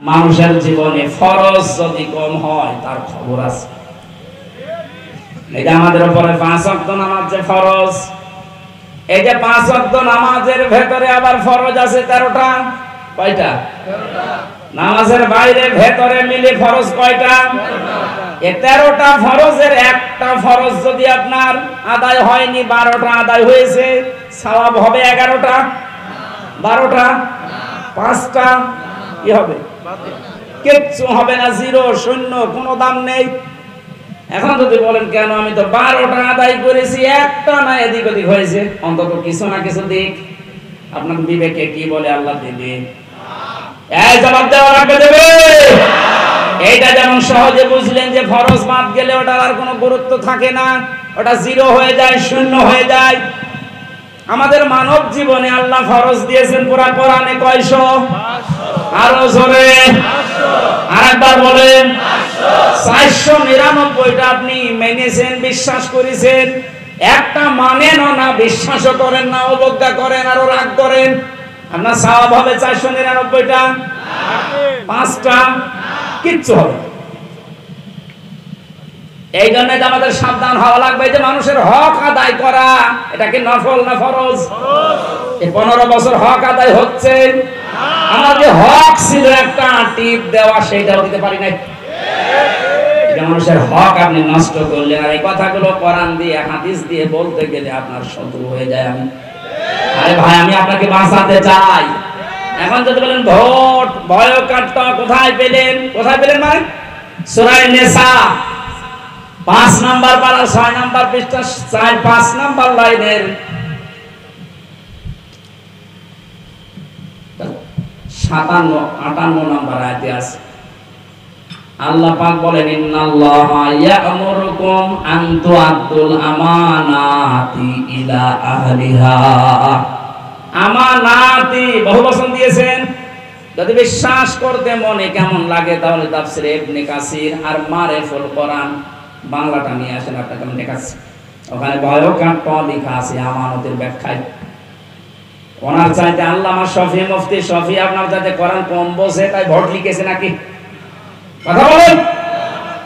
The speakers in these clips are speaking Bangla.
মানুষের জীবনে ফরজ যদি কম হয় তার খবর আছে। এই যে আমাদের উপরে 5 ওয়াক্ত নামাজ যে ফরজ, এই যে 5 ওয়াক্ত নামাজের ভেতরে আবার ফরজ আছে 13টা। কয়টা? 13টা। নামাজের বাইরে ভেতরে মিলে ফরজ কয়টা? 13টা। এই 13টা ফরজের একটা ফরজ যদি আপনার আদায় হয়নি, 12টা আদায় হয়েছে, সওয়াব হবে 11টা? 12টা? 5টা? কি হবে? কিচ্ছু হবে না, জিরো, শূন্য, কোনো দাম নেই। এখন যদি বলেন কেন, আমি তো 12টা আদায় করেছি, একটা না এদিক ওদিক হয়েছে, অন্তত কিছু না কিছু দিক। আপনার বিবেকে কি বলে আল্লাহ দেবে? এই জবাব দেওয়া লাগবে, দেবে। এইটা যেমন সহজে বুঝলেন যে ফরজ বাদ গেলে ওটার আর কোনো গুরুত্ব থাকে না, ওটা জিরো হয়ে যায়, শূন্য হয়ে যায়। আমাদের মানব জীবনে আল্লাহ ফরজ দিয়েছেন পুরা কোরআনে কয়শো? আরো জোরে আরেকবার বলেন। 499টা আপনি মেনেছেন, বিশ্বাস করেছেন, একটা মানেন না, বিশ্বাসও করেন না, অবজ্ঞা করেন, আরো রাগ করেন। আপনার সওয়াব হবে 499টা? 5টা? কিচ্ছু হবে। এই জন্য আমাদের সাবধান হওয়া লাগবে যে মানুষের হক আদায় করা, এটা কি নফল না ফরজ? এই 15 বছর হক আদায় হচ্ছে। আমার যে হক ছিল একটা টিপ দেওয়া, সেইটাও দিতে পারি নাই। মানুষের হক আপনি নষ্ট করলেন। আর এই কথাগুলো কোরআন দিয়ে হাদিস দিয়ে বলতে গেলে আপনার শত্রু হয়ে যায়। আরে ভাই, আমি আপনাকে বাঁচাতে চাই। এখন যদি বলেন ভোট বয়কট কোথায় পেলেন? কোথায় পেলেন মানে সূরা নিসা 5 নাম্বার পারা 6 নাম্বার পৃষ্ঠা 5 নাম্বার লাইনের 57-58 নাম্বার আয়াতে আছে। আল্লাহ পাক বলেন, ইন্নাল্লাহা ইয়া'মুরুকুম আন তু'আদ্দুল আমানাতি ইলা আহলিহা। আমানাতি বহুবচন দিয়েছেন। যদি বিশ্বাস করতে মনে কেমন লাগে তাহলে তাফসীর ইবনে কাসির আর মারিফুল কোরআন বাংলাটা নিয়ে আসেন, আপনাকে আমি দেখাচ্ছি। ওখানে বয়কাট লেখা আছে আমানতের ব্যাখ্যায়। ওনার চাইতে আল্লামা শফি মুফতি শফি আপনার চাইতে কোরআন কম বোঝে, তাই ভোট লিখেছে নাকি? কথা বলেন।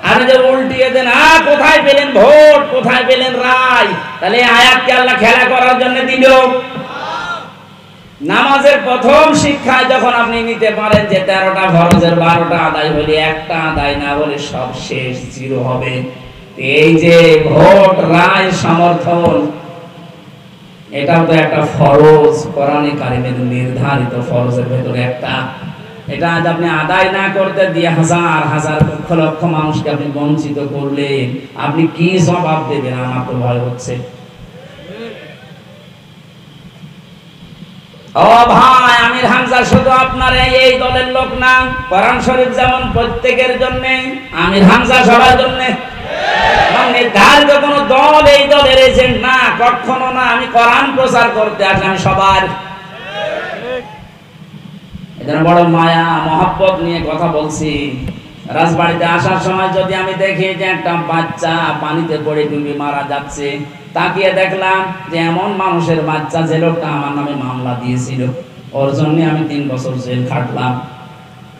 আর যে উল্টিয়ে দেন, কোথায় পেলেন ভোট, কোথায় পেলেন রায়? তাহলে আয়াতকে আল্লাহ খেলা করার জন্য দিল। নামাজের প্রথম শিক্ষায় যখন আপনি নিতে পারেন যে 13টা ফরজের 12টা আদায় হলে, একটা আদায় না হলে সব শেষ, জিরো হবে। এই যে ভোট, রায়, সমর্থন, এটাও তো একটা ফরজ, কোরআনে কারিমের নির্ধারিত ফরজের ভেতরে একটা। এটা আজ আপনি আদায় না করতে দিয়ে হাজার হাজার লক্ষ লক্ষ মানুষকে আপনি বঞ্চিত করলেন, আপনি কি জবাব দেবেন? আমার তো ভয় হচ্ছে। ও ভাই, আমির হামজা শুধু আপনার এই দলের লোক না। কোরআন শরীফ যেমন প্রত্যেকের জন্য, আমির হামজা সবার জন্য। নির্ধারিত কোন দল এই দলের এজেন্ট না, কখনো না। আমি কোরআন প্রচার করতে আসি, আমি সবার। এজন্য বড় মায়া মহব্বত নিয়ে কথা বলছি। রাজবাড়িতে আসার সময় যদি আমি দেখি যে একটা বাচ্চা পানিতে পড়ে ডুবে মারা যাচ্ছে, তাকিয়ে দেখলাম যে এমন মানুষের বাচ্চা যে লোকটা আমার নামে মামলা দিয়েছিল, ওর জন্য আমি 3 বছর জেল খাটলাম,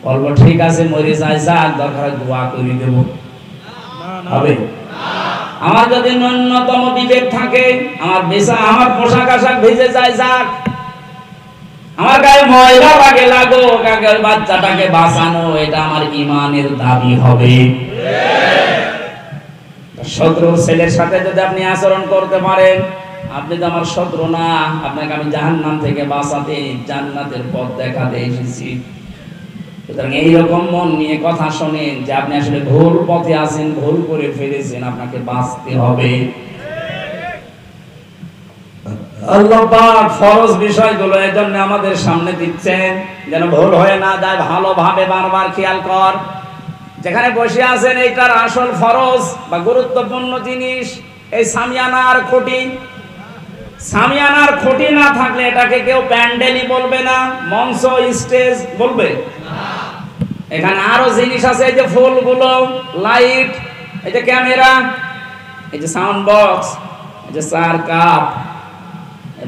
বলবো ঠিক আছে মরে যায়, যাক, দরকার দোয়া করে দেব? হবে? আমার যদি ন্যূনতম বিবেক থাকে, আমার আমার পোশাক আশাক ভিজে যায়, যাক, আমার গায়ে ময়লা লাগে, লাগুক, আগে বাচ্চাটাকে বাঁচানো, এটা আমার ঈমানের দাবি হবে। শত্রু ছেলের সাথে যদি আপনি আচরণ করতে পারেন, আপনি তো আমার শত্রু না, আপনাকে আমি জাহান্নাম থেকে বাঁচাতে, জান্নাতের পথ দেখাতে এসেছি। সুতরাং এইরকম মন নিয়ে কথা শোনেন যে আপনি আসলে ভুল পথে আছেন, ভুল করে ফেলেছেন, আপনাকে বাঁচতে হবে। আল্লাহ পাক ফরজ বিষয়গুলো এজন্য আমাদের সামনে দিচ্ছেন যেন ভুল হয়ে না যায়। ভালোভাবে বারবার খেয়াল কর, যেখানে বসে আছেন এইটার আসল ফরজ বা গুরুত্বপূর্ণ জিনিস এই সামিয়ানার খুঁটি। সামিয়ানার খুঁটি না থাকলে এটাকে কেউ প্যান্ডেলই বলবে না, মঞ্চ, স্টেজ বলবে না। এখানে আরো জিনিস আছে, এই যে ফুলগুলো, লাইট, এই যে ক্যামেরা, এই যে সাউন্ড বক্স, এই যে চার কাপ,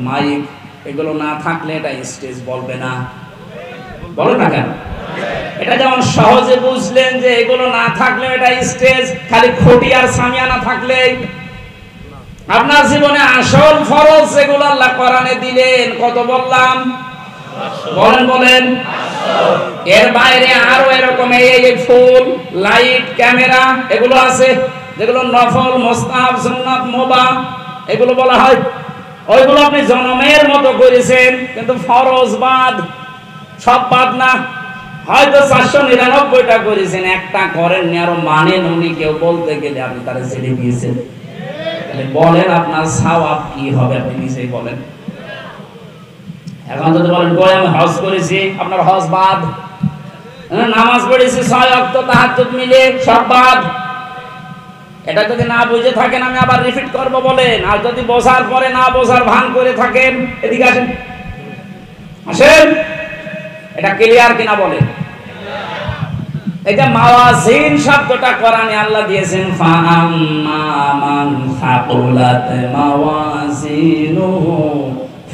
মাইক, এগুলো না থাকলে এটা স্টেজ বলবে না। বলো না কেন? এটা যেমন সহজে বুঝলেন যে এগুলো না থাকলে এটা স্টেজ, খালি খুঁটি আর সামিয়ানা থাকলেই আপনার জীবনে আসল ফরজ যেগুলো আল্লাহ কোরআনে দিলেন কত বললাম, বলেন এর বাইরে আরো এরকম এই ফুল লাইট ক্যামেরা এগুলো আছে যেগুলো নফল মুস্তাহাব সুন্নাত মুবাহ এগুলো বলা হয়, ওইগুলো আপনি জনমের মতো করেছেন কিন্তু ফরজ বাদ, সব বাদ না, হয়তো 499টা করেছেন, একটা করেননি, আরো মানেন উনি কেউ বলতে গেলে আপনি তারা ছেড়ে দিয়েছেন। তাহলে বলেন আপনার সওয়াব কি হবে, আপনি নিজেই বলেন। এখন যদি বলেন কই আমি হজ করেছি, আপনার হজ বাদ, নামাজ পড়েছি 6 ওয়াক্ত তাহাজ্জুদ মিলে সব বাদ। এটা যদি না বুঝে থাকেন আমি আবার রিপিট করব বলেন, আর যদি বোঝার পরে না বোঝার ভান করে থাকেন এদিকে আসেন, আসেন, এটা ক্লিয়ার কিনা বলেন। এটা মাওয়াজিন শব্দটা কোরআনে আল্লাহ দিয়েছেন, ফাআম্মা মান সাকুলাত মাওয়াজিনুহু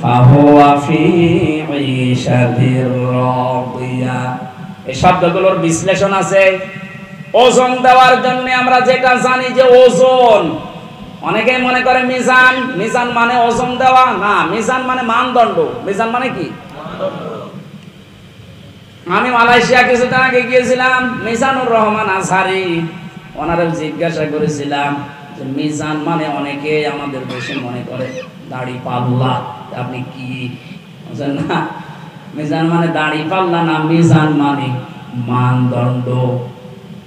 ফাহুয়া ফি ঈশাতির রাদিয়া। এই শব্দগুলোর বিশ্লেষণ আছে। ওজন দেওয়ার জন্য আমরা যেটা জানি যে ওজন, অনেকেই মনে করে মিজান, মিজান মানে ওজন দেওয়া না, মিজান মানে মানদণ্ড। মিজান মানে কি? আমি মালয়েশিয়া কিছুদিন আগে গিয়েছিলাম, মিজানুর রহমান আজহারি, ওনারা জিজ্ঞাসা করেছিলাম যে মিজান মানে অনেকে আমাদের দেশে মনে করে দাড়ি পাল্লা, আপনি কি বুঝেন না? মিজান মানে দাড়ি পাল্লা না, মিজান মানে মানদণ্ড।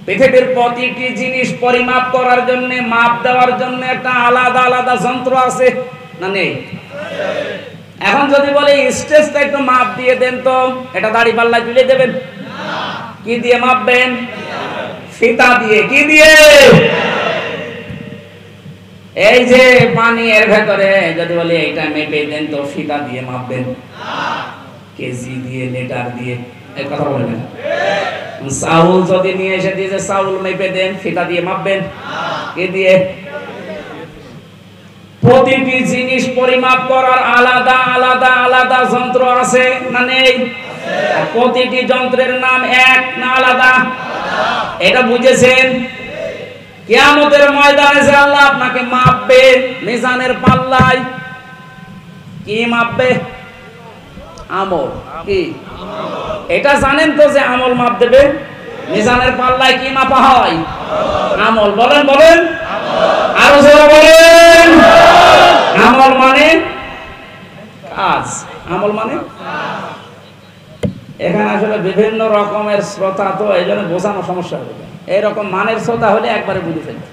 পৃথিবীর প্রতিটি জিনিস পরিমাপ করার জন্য, মাপ দেওয়ার জন্য একটা আলাদা আলাদা যন্ত্র আছে না নেই? এখন যদি বলে স্টেজটা একটু মাপ দিয়ে দেন তো, এটা দাড়ি পাল্লা তুলে দেবেন? কি দিয়ে মাপবেন? ফিতা দিয়ে। কি দিয়ে? এই যে পানি এর ভেতরে যদি বলে এইটা মেপে দেন তো, ফিতা দিয়ে মাপবেন? কেজি দিয়ে, লিটার দিয়ে? এই কথা বলবেন। চাউল যদি নিয়ে এসে দিয়ে চাউল মেপে দেন, ফিতা দিয়ে মাপবেন? কি দিয়ে? প্রতিটি জিনিস পরিমাপ করার আলাদা আলাদা আলাদা যন্ত্র আছে না নেই? প্রতিটি যন্ত্রের নাম এক না আলাদা? এটা বুঝেছেন? কিয়ামতের ময়দানে যে আল্লাহ আপনাকে মাপবে মিজানের পাল্লায়, কি মাপবে? আমল। কি? এটা জানেন তো যে আমল মাপ দেবে? মিজানের পাল্লায় কি মাপা হয়? আমল। বলেন আরো জোরে বলেন। আমল মানে কাজ। আমল মানে এখানে আসলে বিভিন্ন রকমের শ্রোতা, তো এই জন্য বোঝানো সমস্যা হবে। এইরকম মানের শ্রোতা হলে একবারে বুঝে ফেলবে।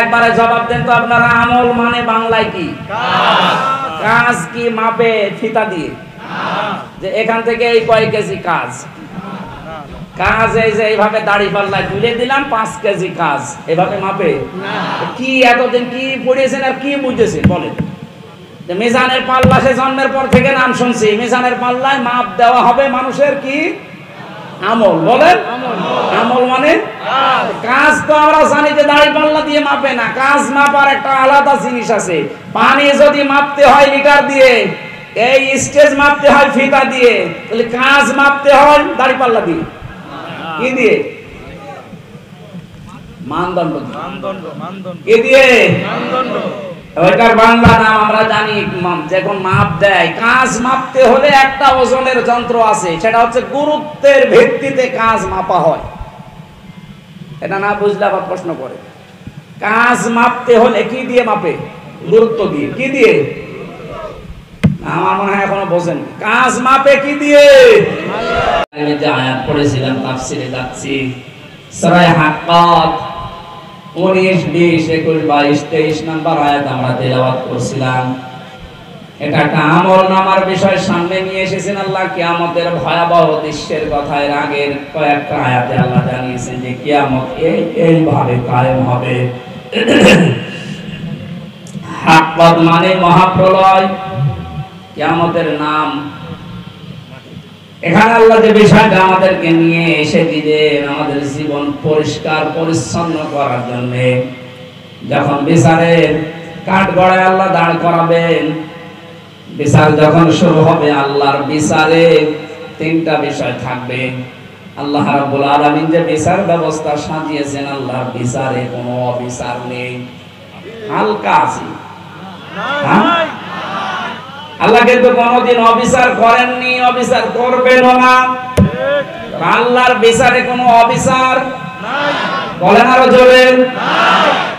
একবারে জবাব দেন তো আপনারা, আমল মানে বাংলায় কি? কাজ। কি মাপে? ফিতা দিয়ে। যে এখান থেকে এই কয় কেজি কাজ, কাজ এই যে এইভাবে দাড়ি পাল্লায় তুলে দিলাম 5 কেজি কাজ, এভাবে মাপে? কি এতদিন কি পড়িয়েছেন আর কি বুঝেছেন বলেন? যে মিজানের পাল্লা সে জন্মের পর থেকে নাম শুনছি, মিজানের পাল্লায় মাপ দেওয়া হবে মানুষের কি? আমল। বলেন আমল মানে কাজ। তো আমরা জানি যে দাড়ি পাল্লা দিয়ে মাপে না, কাজ মাপার একটা আলাদা জিনিস আছে। পানি যদি মাপতে হয় লিটার দিয়ে, এই স্টেজ মাপতে হয় ফিতা দিয়ে, তাহলে কাজ মাপতে হয় দাড়ি পাল্লা দিয়ে। কি দিয়ে? মানদণ্ড। কি দিয়ে? ওইটার বাংলা নাম আমরা জানি, যখন মাপ দেয়, কাজ মাপতে হলে একটা ওজনের যন্ত্র আছে, সেটা হচ্ছে গুরুত্বের ভিত্তিতে কাজ মাপা হয়। এটা না বুঝলে আবার প্রশ্ন করে। কাজ মাপতে হলে কি দিয়ে মাপে? গুরুত্ব দিয়ে। কি দিয়ে? আমার মনে হয় এখনো বোঝেন। কাজ মাপে কি দিয়ে? আমি যে আয়াত পড়েছিলাম তাফসিরে যাচ্ছি, সূরা হাক্কাত 19, 20, 21, 22, 23 নাম্বার আয়াত আমরা তেলাওয়াত করছিলাম। এটা একটা আমল নামার বিষয় সামনে নিয়ে এসেছেন আল্লাহ। কিয়ামতের ভয়াবহ দৃশ্যের কথা এর আগের কয়েকটা আয়াতে আল্লাহ জানিয়েছেন যে কিয়ামত এইভাবে কায়েম হবে। হাক্কাত মানে মহাপ্রলয়, কিয়ামতের নাম। এখানে আল্লাহ যে বিষয়টা আমাদেরকে নিয়ে এসে দিলেন আমাদের জীবন পরিষ্কার পরিচ্ছন্ন করার জন্য, যখন বিচারের কাঠগড়ায় আল্লাহ দাঁড় করাবেন, বিচার যখন শুরু হবে, আল্লাহর বিচারে 3টা বিষয় থাকবে। আল্লাহ রাব্বুল আলামিন যে বিচার ব্যবস্থা সাজিয়েছেন, আল্লাহর বিচারে কোনো অবিচার নেই, হালকা আছে। আল্লাহ কিন্তু কোনোদিন অবিচার করেননি, অবিচার করবেনও না। আল্লাহর বিচারে কোনো অবিচার নাই, বলেন আরো জোরে।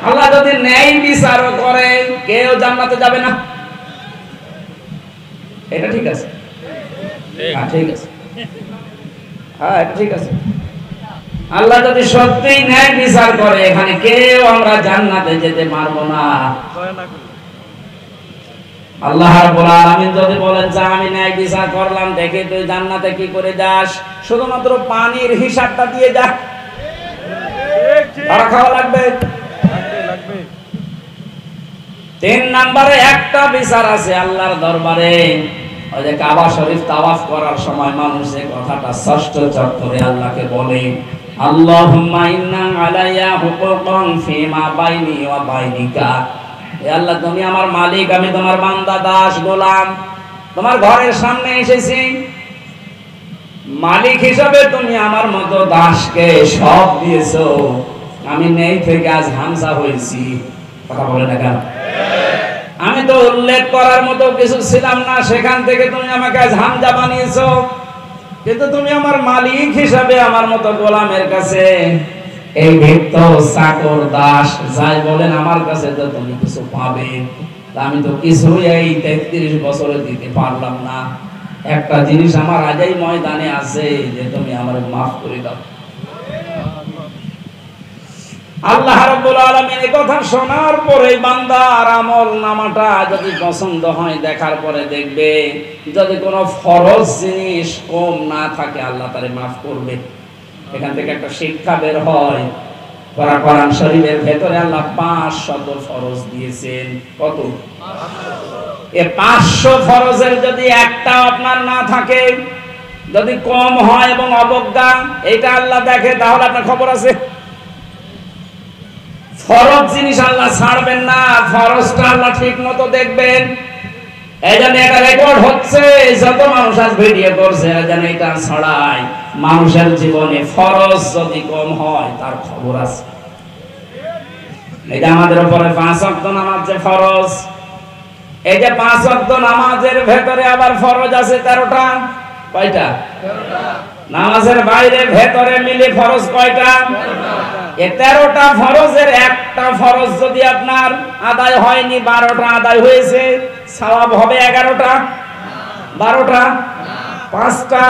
আল্লাহ যদি ন্যায় বিচারও করে, কেউ জান্নাতে যাবে না। এটা ঠিক আছে? হ্যাঁ ঠিক আছে, হ্যাঁ এটা ঠিক আছে। আল্লাহ যদি সত্যিই ন্যায় বিচার করে, এখানে কেউ আমরা জান্নাতে যেতে পারবো না। আল্লাহ রাব্বুল আলামিন যদি বলেন যে আমি ন্যায় বিচার করলাম, দেখে তুই জান্নাতে কি করে যাস, শুধুমাত্র পানির হিসাবটা দিয়ে যা, আর খাওয়া লাগবে। 3 নম্বরে একটা বিচার আছে আল্লাহর দরবারে। ওই যে কাবা শরীফ তাওয়াফ করার সময় মানুষ যে কথাটা ষষ্ঠ চক্করে আল্লাহকে বলে, আল্লাহুম্মা ইন্না আলাইয়া হুকুকান ফিমা বাইনি ওয়া বাইনিকা। হে আল্লাহ, তুমি আমার মালিক, আমি তোমার বান্দা, দাস, গোলাম, তোমার ঘরের সামনে এসেছি। মালিক হিসাবে তুমি আমার মতো দাসকে সব দিয়েছো, আমি নেই থেকে আজ হামজা হয়েছি। কথা বলে না কেন? আমি তো উল্লেখ করার মতো কিছু ছিলাম না, সেখান থেকে তুমি আমাকে আজ হামজা বানিয়েছো। কিন্তু তুমি আমার মালিক হিসাবে আমার মতো গোলামের কাছে এই ভৃত্য, চাকর, দাস যাই বলেন আমার কাছে তো তুমি কিছু পাবে। আমি তো কিছুই এই 33 বছরে দিতে পারলাম না। একটা জিনিস আমার আজই ময়দানে আছে, যে তুমি আমার মাফ করে দাও। আল্লাহ রাব্বুল আলামিন এই কথা শোনার পরে বান্দার আমল নামাটা যদি পছন্দ হয়, দেখার পরে দেখবে যদি কোনো ফরজ জিনিস কম না থাকে, আল্লাহ তারে মাফ করবে। এখান থেকে একটা শিক্ষা বের হয়, কোরআন শরীফের ভেতরে আল্লাহ 500 ফরজ দিয়েছেন। কত? 500 ফরজের যদি একটা আপনার না থাকে, যদি কম হয় এবং অবজ্ঞা, এটা আল্লাহ দেখে, তাহলে আপনার খবর আছে। ফরজ জিনিস আল্লাহ ছাড়বেন না, ফরজটা আল্লাহ ঠিক মতো দেখবেন। এই জন্য এটা রেকর্ড হচ্ছে, যত মানুষ আজ ভিডিও করছে, যেন এটা ছড়ায়। মানুষের জীবনে ফরজ যদি কম হয়, তার খবর আছে। এটা আমাদের উপরে 5 ওয়াক্ত নামাজ যে ফরজ, এই যে 5 ওয়াক্ত নামাজের ভেতরে আবার ফরজ আছে 13টা। কয়টা? 13টা। নামাজের বাইরে ভেতরে মিলে ফরজ কয়টা? 13টা ফরজের একটা ফরজ যদি আপনার আদায় হয়নি, 12টা আদায় হয়েছে, সওয়াব হবে 11টা। 12টা? 5টা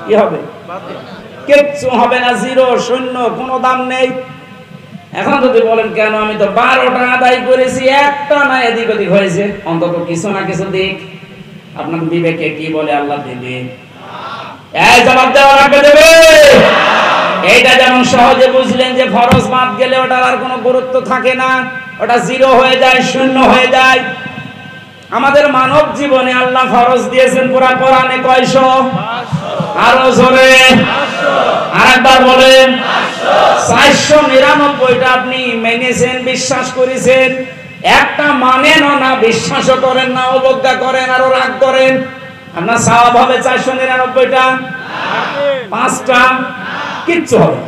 কি হবে? কিচ্ছু হবে না, জিরো, শূন্য, কোনো দাম নেই। এখন যদি বলেন কেন, আমি তো 12টা আদায় করেছি, একটা না এদিক ওদিক হয়েছে, অন্তত কিছু না কিছু দিক। আপনার বিবেকে কি বলে আল্লাহ দেবে? এই জবাব দেওয়া লাগবে, দেবে। এইটা যেমন সহজে বুঝলেন যে ফরজ বাদ গেলে ওটার আর কোনো গুরুত্ব থাকে না, ওটা জিরো হয়ে যায়, শূন্য হয়ে যায়। আমাদের মানব জীবনে আল্লাহ ফরজ দিয়েছেন পুরা কোরআনে কয়শো? 500। আরো জোরে 500। আরেকবার বলেন 500। 499টা আপনি মেনেছেন, বিশ্বাস করেছেন। একটা মানেন না, বিশ্বাসও করেন না, অবজ্ঞা করেন, আরো রাগ করেন। আপনার সওয়াব হবে 499টা? 5টা কিচ্ছু হবে।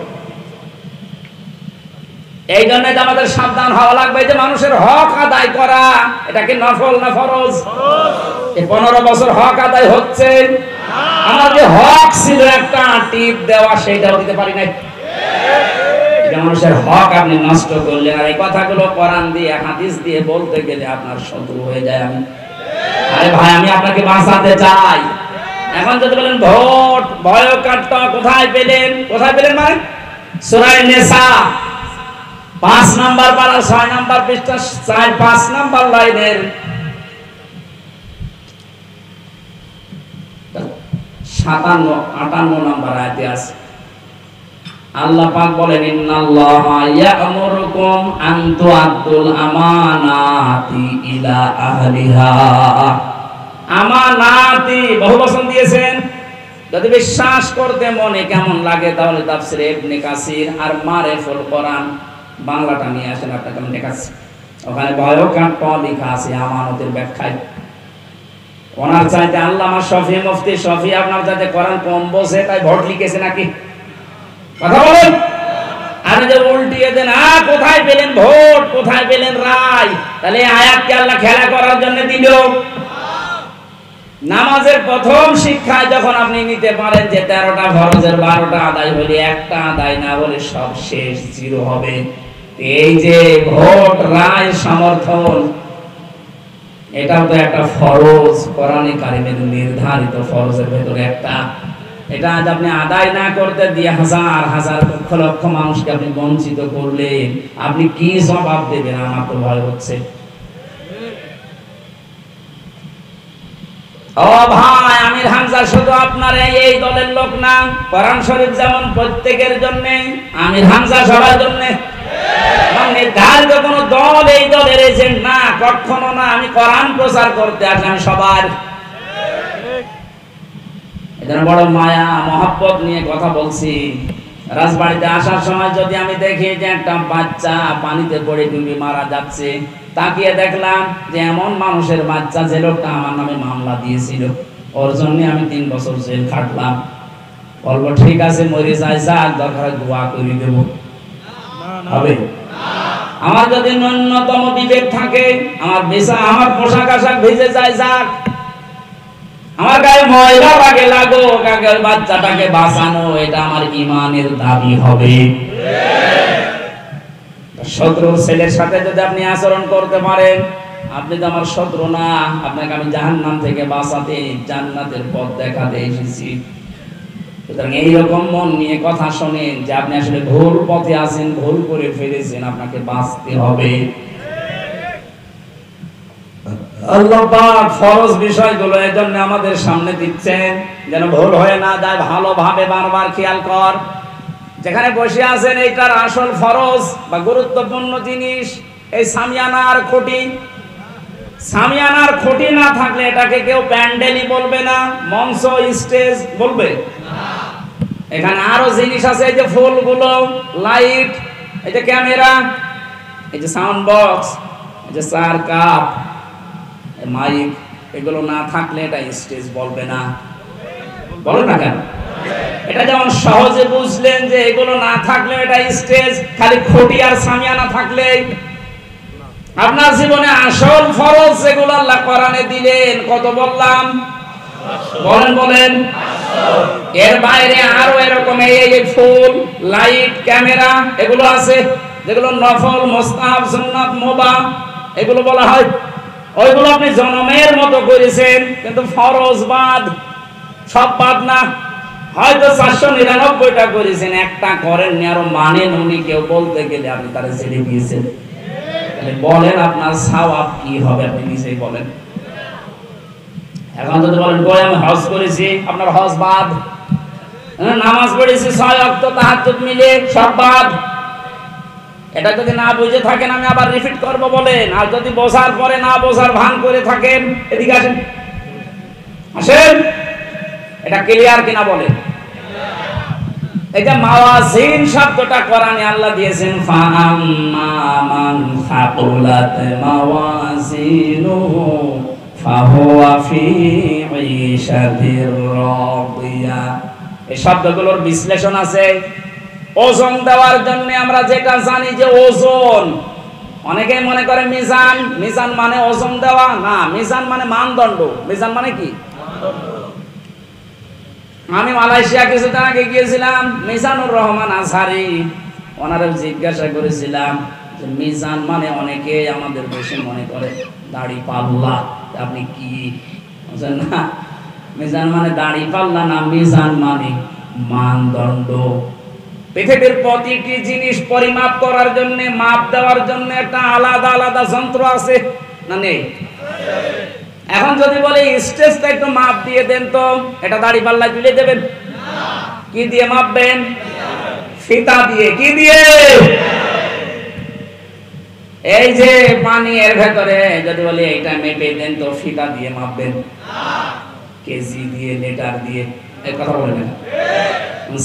এই জন্য আমাদের সাবধান হওয়া লাগবে যে মানুষের হক আদায় করা, এটা কি নফল না ফরজ? এই 15 বছর হক আদায় হচ্ছে। আমার যে হক ছিল একটা টিপ দেওয়া, সেইটাও দিতে পারি নাই। মানুষের হক আপনি নষ্ট করলেন। আর এই কথাগুলো কোরআন দিয়ে, হাদিস দিয়ে বলতে গেলে আপনার শত্রু হয়ে যায়। আরে ভাই, আমি আপনাকে বাঁচাতে চাই। এখন যদি বলেন ভোট বয়কটটা কোথায় পেলেন? কোথায় পেলেন মানে? সূরা নিসা 5 নাম্বার পারা 6 নাম্বার পৃষ্ঠা 5 নাম্বার লাইনের 57-58 নাম্বার আয়াতে আছে। আল্লাহ পাক বলেন, ইন্নাল্লাহা ইয়া'মুরুকুম আন তু'আদ্দুল আমানাতি ইলা আহলিহা। আমানাতি বহুবচন দিয়েছেন। যদি বিশ্বাস করতে মনে কেমন লাগে, তাহলে তাফসীর ইবনে কাসির আর মারিফুল কোরআন বাংলাটা নিয়ে আসেন, আপনাকে আমি দেখাচ্ছি। ওখানে বয়কাট লেখা আছে আমানতের ব্যাখ্যায়। ওনার চাইতে আল্লামা শফি, মুফতি শফি আপনার চাইতে কোরআন কম বোঝে, তাই ভোট লিখেছে নাকি? কথা বলেন। আর যে উল্টিয়ে দেন, কোথায় পেলেন ভোট, কোথায় পেলেন রায়? তাহলে আয়াতকে আল্লাহ খেলা করার জন্য দিল। নামাজের প্রথম শিক্ষায় যখন আপনি নিতে পারেন যে 13টা ফরজের 12টা আদায় হলে একটা আদায় না হলে সব শেষ, জিরো হবে। এই যে ভোট, রায়, সমর্থন, এটাও তো একটা ফরজ, কোরআনে কারিমের নির্ধারিত ফরজের ভেতরে একটা। এটা আজ আপনি আদায় না করতে দিয়ে হাজার হাজার লক্ষ লক্ষ মানুষকে আপনি বঞ্চিত করলেন, আপনি কি জবাব দেবেন? আমার তো ভয় হচ্ছে। ও ভাই, আমির হামজা শুধু আপনার এই দলের লোক না। কোরআন শরীফ যেমন প্রত্যেকের জন্য, আমির হামজা সবার জন্য। নির্ধারিত কোন দল এই দলের এজেন্ট না, কখনো না। আমি কোরআন প্রচার করতে আসি, আমি সবার। এজন্য বড় মায়া মহব্বত নিয়ে কথা বলছি। রাজবাড়িতে আসার সময় যদি আমি দেখি যে একটা বাচ্চা পানিতে পড়ে ডুবে মারা যাচ্ছে, তাকিয়ে দেখলাম যে এমন মানুষের বাচ্চা যে লোকটা আমার নামে মামলা দিয়েছিল, ওর জন্য আমি 3 বছর জেল খাটলাম, বলবো ঠিক আছে মরে যায়, যাক দরকার দোয়া করে দেব? হবে? আমার যদি ন্যূনতম বিবেক থাকে, আমার আমার পোশাক আশাক ভিজে যায়, যাক, আমার গায়ে ময়লা লাগে লাগুক, আগে বাচ্চাটাকে বাঁচানো, এটা আমার ঈমানের দাবি হবে। শত্রু ছেলের সাথে যদি আপনি আচরণ করতে পারেন, আপনি তো আমার শত্রু না, আপনাকে আমি জাহান্নাম থেকে বাঁচাতে, জান্নাতের পথ দেখাতে এসেছি। সুতরাং এইরকম মন নিয়ে কথা শোনেন যে আপনি আসলে ভুল পথে আছেন, ভুল করে ফেলেছেন, আপনাকে বাঁচতে হবে। আল্লাহ পাক ফরজ বিষয়গুলো এজন্য আমাদের সামনে দিচ্ছেন যেন ভুল হয়ে না যায়। ভালোভাবে বারবার খেয়াল কর, যেখানে বসে আছেন এইটার আসল ফরজ বা গুরুত্বপূর্ণ জিনিস এই সামিয়ানার খুঁটি। সামিয়ানার খুঁটি না থাকলে এটাকে কেউ প্যান্ডেলই বলবে না, মঞ্চ, স্টেজ বলবে না। এখানে আরো জিনিস আছে, এই যে ফুলগুলো, লাইট, এই যে ক্যামেরা, এই যে সাউন্ড বক্স, এই যে চার কাপ, মাইক, এগুলো না থাকলে এটা স্টেজ বলবে না। বলো না কেন? এটা যেমন সহজে বুঝলেন যে এগুলো না থাকলে এটা স্টেজ, খালি খুঁটি আর সামিয়ানা থাকলে। আপনার জীবনে আসল ফরজ যেগুলো আল্লাহ কোরআনে দিলেন, কত বললাম? বলেন। এর বাইরে আরো এরকম এই ফুল, লাইট, ক্যামেরা, এগুলো আছে যেগুলো নফল, মুস্তাহাব, সুন্নাত, মুবাহ এগুলো বলা হয়। ওইগুলো আপনি জনমের মতো করেছেন, কিন্তু ফরজ বাদ, সব বাদ না। হয়তো 499টা করেছেন, একটা করেননি, আরো মানেন উনি, কেউ বলতে গেলে আপনি তারা ছেড়ে দিয়েছেন। তাহলে বলেন আপনার সওয়াব কি হবে? আপনি নিজেই বলেন। এখন যদি বলেন কই আমি হজ করেছি, আপনার হজ বাদ। নামাজ পড়েছি 6 ওয়াক্ত তাহাজ্জুদ মিলে, সব বাদ। এটা যদি না বুঝে থাকেন আমি আবার রিপিট করব বলেন। আর যদি বোঝার পরে না বোঝার ভান করে থাকেন, এদিকে আসেন, আসেন, এটা ক্লিয়ার কিনা বলেন। এটা মাওয়াজিন শব্দটা কোরআনে আল্লাহ দিয়েছেন, ফাআম্মা মান সাকুলাত মাওয়াজিনুহু ফাহুয়া ফি ঈশাতির রাদিয়া। এই শব্দগুলোর বিশ্লেষণ আছে। ওজন দেওয়ার জন্য আমরা যেটা জানি যে ওজন, অনেকেই মনে করে মিজান, মিজান মানে ওজন দেওয়া না, মিজান মানে মানদণ্ড। মিজান মানে কি? আমি মালয়েশিয়া কিছুদিন আগে গিয়েছিলাম, মিজানুর রহমান আজহারি, ওনারা জিজ্ঞাসা করেছিলাম যে মিজান মানে অনেকে আমাদের দেশে মনে করে দাড়ি পাল্লা, আপনি কি বুঝেন না? মিজান মানে দাড়ি পাল্লা না, মিজান মানে মানদণ্ড। পৃথিবীর প্রতিটি জিনিস পরিমাপ করার জন্য, মাপ দেওয়ার জন্য একটা আলাদা আলাদা যন্ত্র আছে না নেই? এখন যদি বলে স্টেজটা একটু মাপ দিয়ে দেন তো, এটা দাড়ি পাল্লা তুলে দেবেন? কি দিয়ে মাপবেন? ফিতা দিয়ে। কি দিয়ে? এই যে পানি এর ভেতরে যদি বলে এইটা মেপে দেন তো, ফিতা দিয়ে মাপবেন? কেজি দিয়ে, লিটার দিয়ে? এই কথা বলবেন।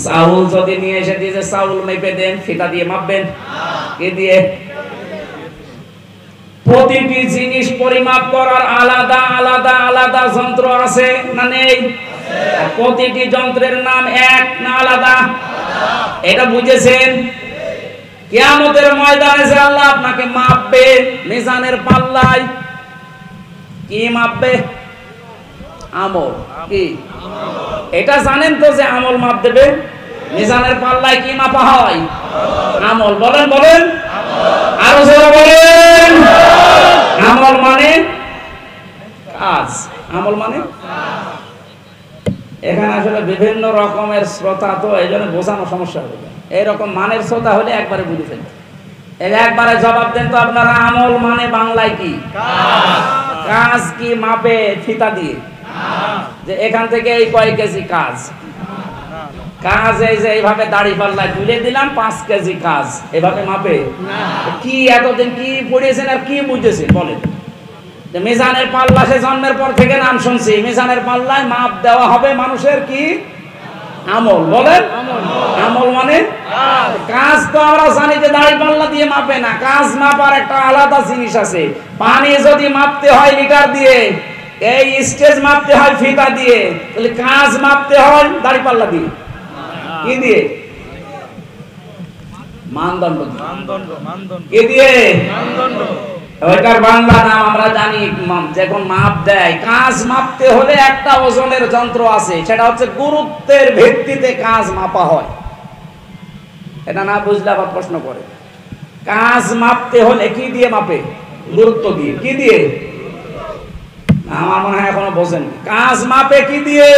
চাউল যদি নিয়ে এসে দিয়েছে চাউল মেপে দেন, ফিতা দিয়ে মাপবেন? কি দিয়ে? প্রতিটি জিনিস পরিমাপ করার আলাদা আলাদা আলাদা যন্ত্র আছে না নেই? প্রতিটি যন্ত্রের নাম এক না আলাদা? এটা বুঝেছেন? কিয়ামতের ময়দানে যে আল্লাহ আপনাকে মাপবে মিজানের পাল্লায়, কি মাপবে? আমল। কি এটা জানেন তো যে আমল মাপ দেবে? মিজানের পাল্লায় কি মাপা হয়? আমল। বলেন বলেন, আরো জোরে বলেন। আমল মানে কাজ। আমল মানে এখানে আসলে বিভিন্ন রকমের শ্রোতা, তো এই জন্য বোঝানো সমস্যা হবে। এইরকম মানের শ্রোতা হলে একবারে বুঝে ফেলবে। একবারে জবাব দেন তো আপনারা, আমল মানে বাংলায় কি? কাজ। কি মাপে? ফিতা দিয়ে। যে এখান থেকে এই কয় কেজি কাজ। কাজ এই যে এইভাবে দাড়ি পাল্লায় তুলে দিলাম 5 কেজি কাজ, এভাবে মাপে? কি এতদিন কি পড়িয়েছেন আর কি বুঝেছেন বলেন? যে মিজানের পাল্লা সে জন্মের পর থেকে নাম শুনছি, মিজানের পাল্লায় মাপ দেওয়া হবে মানুষের কি? আমল। বলেন, আমল মানে কাজ। তো আমরা জানি যে দাড়ি পাল্লা দিয়ে মাপে না, কাজ মাপার একটা আলাদা জিনিস আছে। পানি যদি মাপতে হয় লিটার দিয়ে, এই স্টেজ মাপতে হয় ফিতা দিয়ে, তাহলে কাজ মাপতে হয় দাড়ি পাল্লা দিয়ে। কি দিয়ে? মানদণ্ড। কি দিয়ে? ওইটার বাংলা নাম আমরা জানি, যখন মাপ দেয়। কাজ মাপতে হলে একটা ওজনের যন্ত্র আছে, সেটা হচ্ছে গুরুত্বের ভিত্তিতে কাজ মাপা হয়। এটা না বুঝলে আবার প্রশ্ন করে। কাজ মাপতে হলে কি দিয়ে মাপে? গুরুত্ব দিয়ে। কি দিয়ে? আমার মনে হয় এখনো বোঝেন। কাজ মাপে কি দিয়ে?